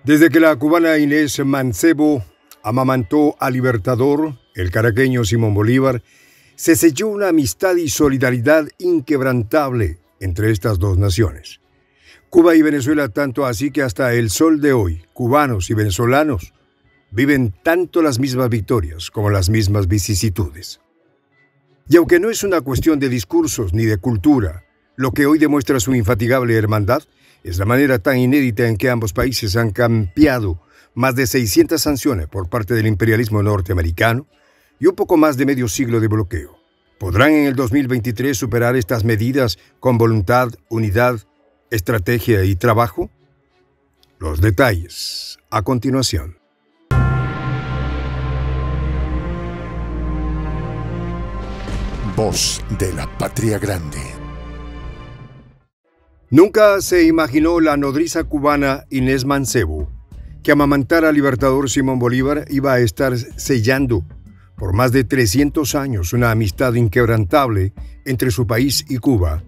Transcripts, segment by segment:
Desde que la cubana Inés Mancebo amamantó al libertador, el caraqueño Simón Bolívar, se selló una amistad y solidaridad inquebrantable entre estas dos naciones. Cuba y Venezuela, tanto así que hasta el sol de hoy, cubanos y venezolanos viven tanto las mismas victorias como las mismas vicisitudes. Y aunque no es una cuestión de discursos ni de cultura, lo que hoy demuestra su infatigable hermandad es la manera tan inédita en que ambos países han cambiado más de 600 sanciones por parte del imperialismo norteamericano y un poco más de medio siglo de bloqueo. ¿Podrán en el 2023 superar estas medidas con voluntad, unidad, estrategia y trabajo? Los detalles a continuación. Voz de la Patria Grande. Nunca se imaginó la nodriza cubana Inés Mancebo que amamantar al libertador Simón Bolívar iba a estar sellando por más de 300 años una amistad inquebrantable entre su país y Cuba,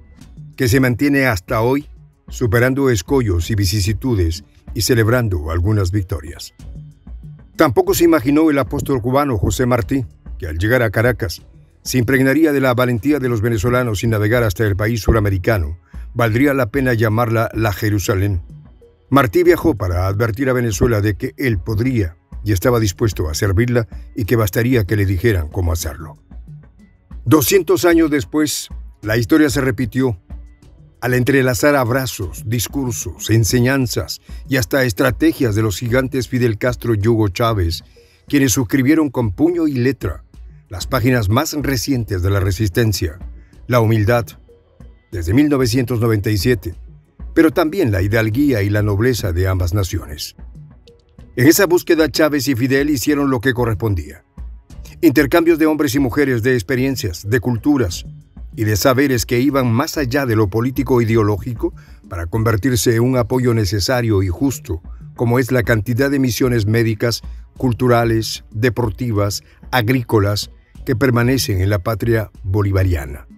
que se mantiene hasta hoy, superando escollos y vicisitudes y celebrando algunas victorias. Tampoco se imaginó el apóstol cubano José Martí, que al llegar a Caracas se impregnaría de la valentía de los venezolanos y navegar hasta el país suramericano. Valdría la pena llamarla la Jerusalén. Martí viajó para advertir a Venezuela de que él podría y estaba dispuesto a servirla y que bastaría que le dijeran cómo hacerlo. 200 años después, la historia se repitió al entrelazar abrazos, discursos, enseñanzas y hasta estrategias de los gigantes Fidel Castro y Hugo Chávez, quienes suscribieron con puño y letra las páginas más recientes de la resistencia, la humildad, desde 1997, pero también la hidalguía y la nobleza de ambas naciones. En esa búsqueda, Chávez y Fidel hicieron lo que correspondía. Intercambios de hombres y mujeres, de experiencias, de culturas y de saberes que iban más allá de lo político-ideológico para convertirse en un apoyo necesario y justo, como es la cantidad de misiones médicas, culturales, deportivas, agrícolas, que permanecen en la patria bolivariana.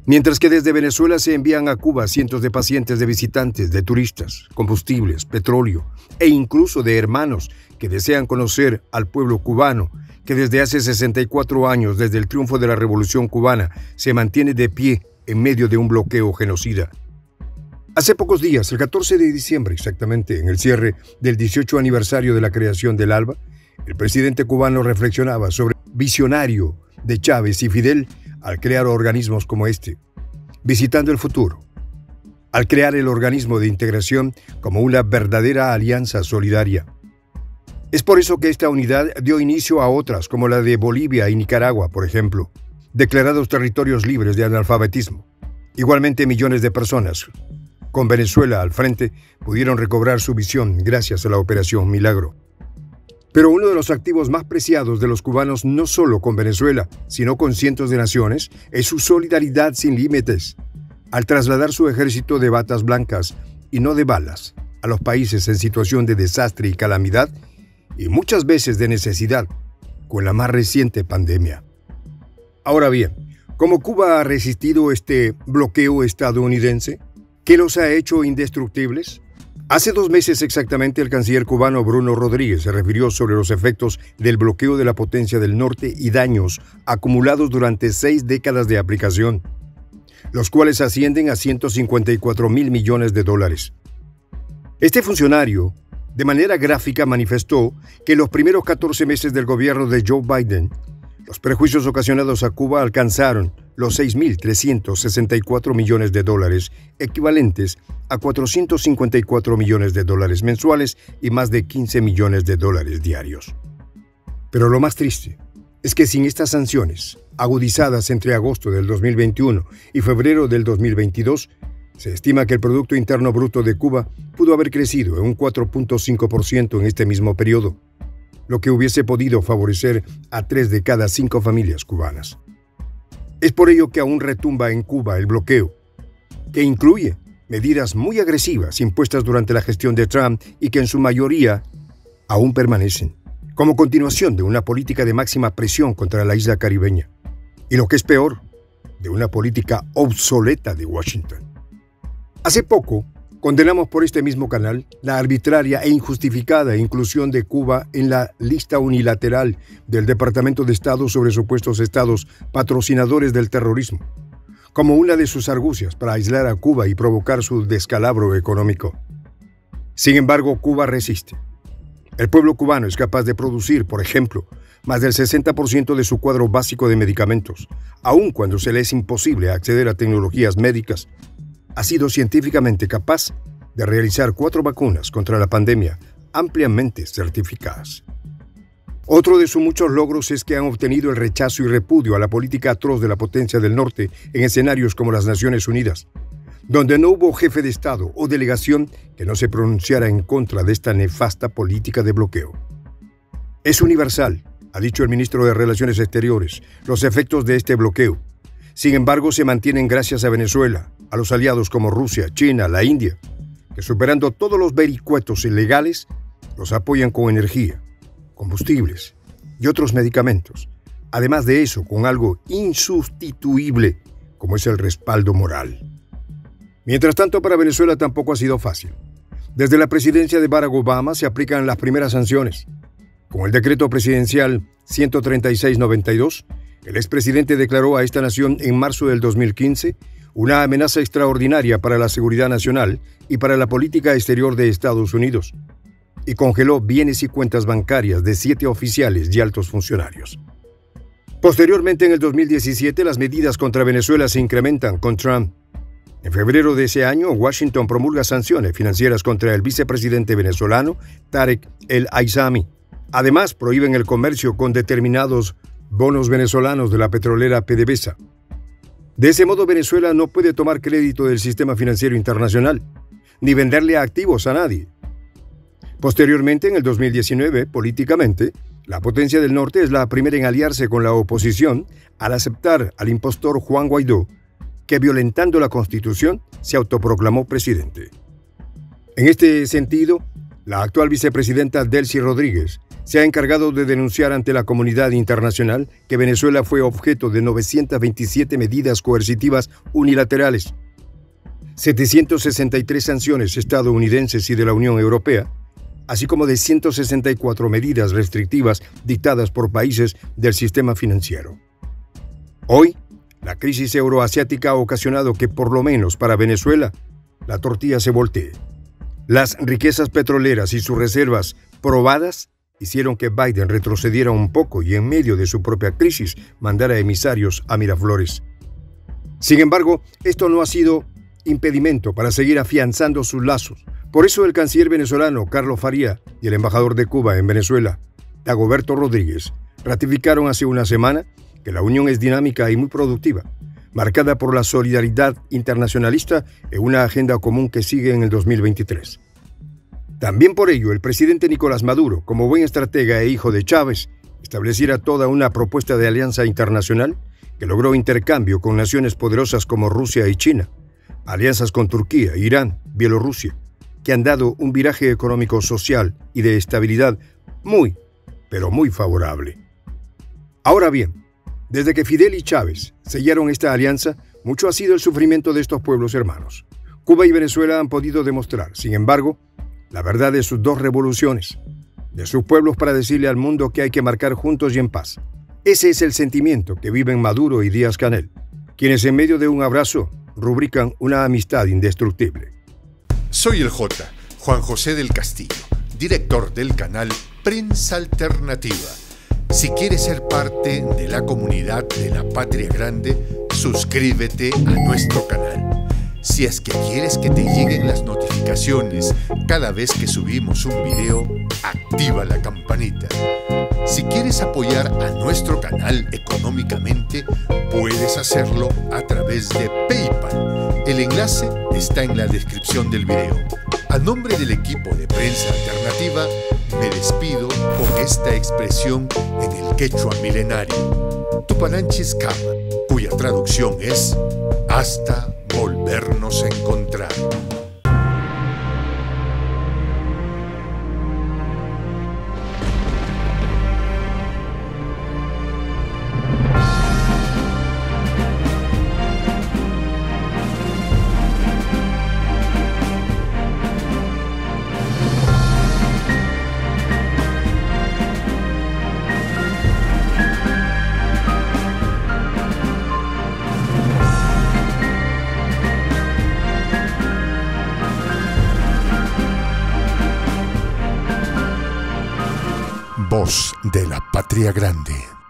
Mientras que desde Venezuela se envían a Cuba cientos de pacientes, de visitantes, de turistas, combustibles, petróleo e incluso de hermanos que desean conocer al pueblo cubano, que desde hace 64 años, desde el triunfo de la Revolución Cubana, se mantiene de pie en medio de un bloqueo genocida. Hace pocos días, el 14 de diciembre exactamente, en el cierre del 18 aniversario de la creación del ALBA, el presidente cubano reflexionaba sobre el visionario de Chávez y Fidel al crear organismos como este, visitando el futuro, al crear el organismo de integración como una verdadera alianza solidaria. Es por eso que esta unidad dio inicio a otras, como la de Bolivia y Nicaragua, por ejemplo, declarados territorios libres de analfabetismo. Igualmente, millones de personas, con Venezuela al frente, pudieron recobrar su visión gracias a la Operación Milagro. Pero uno de los activos más preciados de los cubanos, no solo con Venezuela, sino con cientos de naciones, es su solidaridad sin límites, al trasladar su ejército de batas blancas y no de balas a los países en situación de desastre y calamidad, y muchas veces de necesidad, con la más reciente pandemia. Ahora bien, ¿cómo Cuba ha resistido este bloqueo estadounidense? ¿Qué los ha hecho indestructibles? Hace 2 meses exactamente, el canciller cubano Bruno Rodríguez se refirió sobre los efectos del bloqueo de la potencia del norte y daños acumulados durante 6 décadas de aplicación, los cuales ascienden a $154.000 millones. Este funcionario, de manera gráfica, manifestó que en los primeros 14 meses del gobierno de Joe Biden, los perjuicios ocasionados a Cuba alcanzaron los $6.364 millones, equivalentes a $454 millones mensuales y más de $15 millones diarios. Pero lo más triste es que sin estas sanciones, agudizadas entre agosto del 2021 y febrero del 2022, se estima que el Producto Interno Bruto de Cuba pudo haber crecido en un 4.5% en este mismo periodo, lo que hubiese podido favorecer a 3 de cada 5 familias cubanas. Es por ello que aún retumba en Cuba el bloqueo, que incluye medidas muy agresivas impuestas durante la gestión de Trump y que en su mayoría aún permanecen, como continuación de una política de máxima presión contra la isla caribeña, y lo que es peor, de una política obsoleta de Washington. Hace poco, Condenamos por este mismo canal la arbitraria e injustificada inclusión de Cuba en la lista unilateral del Departamento de Estado sobre supuestos estados patrocinadores del terrorismo, como una de sus argucias para aislar a Cuba y provocar su descalabro económico. Sin embargo, Cuba resiste. El pueblo cubano es capaz de producir, por ejemplo, más del 60% de su cuadro básico de medicamentos, aun cuando se le es imposible acceder a tecnologías médicas. Ha sido científicamente capaz de realizar 4 vacunas contra la pandemia ampliamente certificadas. Otro de sus muchos logros es que han obtenido el rechazo y repudio a la política atroz de la potencia del norte en escenarios como las Naciones Unidas, donde no hubo jefe de Estado o delegación que no se pronunciara en contra de esta nefasta política de bloqueo. Es universal, ha dicho el ministro de Relaciones Exteriores, los efectos de este bloqueo. Sin embargo, se mantienen gracias a Venezuela, a los aliados como Rusia, China, la India, que superando todos los vericuetos ilegales, los apoyan con energía, combustibles y otros medicamentos. Además de eso, con algo insustituible, como es el respaldo moral. Mientras tanto, para Venezuela tampoco ha sido fácil. Desde la presidencia de Barack Obama se aplican las primeras sanciones. Con el decreto presidencial 136-92, el expresidente declaró a esta nación en marzo del 2015 una amenaza extraordinaria para la seguridad nacional y para la política exterior de Estados Unidos, y congeló bienes y cuentas bancarias de 7 oficiales y altos funcionarios. Posteriormente, en el 2017, las medidas contra Venezuela se incrementan con Trump. En febrero de ese año, Washington promulga sanciones financieras contra el vicepresidente venezolano Tarek El Aissami. Además, prohíben el comercio con determinados bonos venezolanos de la petrolera PDVSA. De ese modo, Venezuela no puede tomar crédito del sistema financiero internacional, ni venderle activos a nadie. Posteriormente, en el 2019, políticamente, la potencia del norte es la primera en aliarse con la oposición al aceptar al impostor Juan Guaidó, que violentando la Constitución se autoproclamó presidente. En este sentido, la actual vicepresidenta Delcy Rodríguez se ha encargado de denunciar ante la comunidad internacional que Venezuela fue objeto de 927 medidas coercitivas unilaterales, 763 sanciones estadounidenses y de la Unión Europea, así como de 164 medidas restrictivas dictadas por países del sistema financiero. Hoy, la crisis euroasiática ha ocasionado que, por lo menos para Venezuela, la tortilla se voltee. Las riquezas petroleras y sus reservas probadas hicieron que Biden retrocediera un poco y en medio de su propia crisis mandara emisarios a Miraflores. Sin embargo, esto no ha sido impedimento para seguir afianzando sus lazos. Por eso el canciller venezolano Carlos Faría y el embajador de Cuba en Venezuela, Dagoberto Rodríguez, ratificaron hace una semana que la unión es dinámica y muy productiva, marcada por la solidaridad internacionalista en una agenda común que sigue en el 2023. También por ello, el presidente Nicolás Maduro, como buen estratega e hijo de Chávez, estableciera toda una propuesta de alianza internacional que logró intercambio con naciones poderosas como Rusia y China, alianzas con Turquía, Irán, Bielorrusia, que han dado un viraje económico, social y de estabilidad muy, pero muy favorable. Ahora bien, desde que Fidel y Chávez sellaron esta alianza, mucho ha sido el sufrimiento de estos pueblos hermanos. Cuba y Venezuela han podido demostrar, sin embargo, la verdad de sus dos revoluciones, de sus pueblos para decirle al mundo que hay que marcar juntos y en paz. Ese es el sentimiento que viven Maduro y Díaz-Canel, quienes en medio de un abrazo rubrican una amistad indestructible. Soy el J, Juan José del Castillo, director del canal Prensa Alternativa. Si quieres ser parte de la comunidad de la Patria Grande, suscríbete a nuestro canal. Si es que quieres que te lleguen las notificaciones cada vez que subimos un video, activa la campanita. Si quieres apoyar a nuestro canal económicamente, puedes hacerlo a través de PayPal. El enlace está en la descripción del video. A nombre del equipo de Prensa Alternativa, me despido con esta expresión en el quechua milenario, Tupananchis Kama, cuya traducción es hasta volvernos a encontrar. Voz de la Patria Grande.